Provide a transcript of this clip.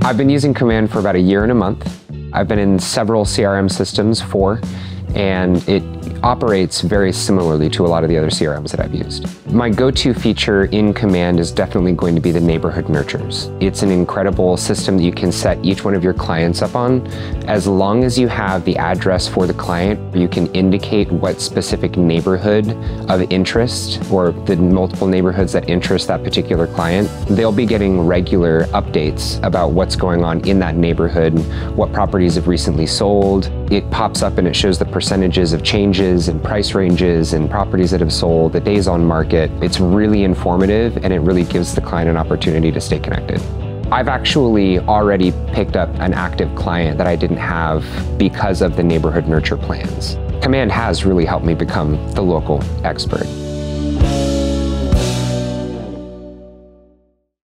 I've been using Command for about a year and a month. I've been in several CRM systems and it operates very similarly to a lot of the other CRMs that I've used. My go-to feature in Command is definitely going to be the neighborhood nurtures. It's an incredible system that you can set each one of your clients up on. As long as you have the address for the client, you can indicate what specific neighborhood of interest or the multiple neighborhoods that interest that particular client. They'll be getting regular updates about what's going on in that neighborhood, what properties have recently sold. It pops up and it shows the percentages of changes and price ranges and properties that have sold, the days on market. It's really informative and it really gives the client an opportunity to stay connected. I've actually already picked up an active client that I didn't have because of the neighborhood nurture plans. Command has really helped me become the local expert.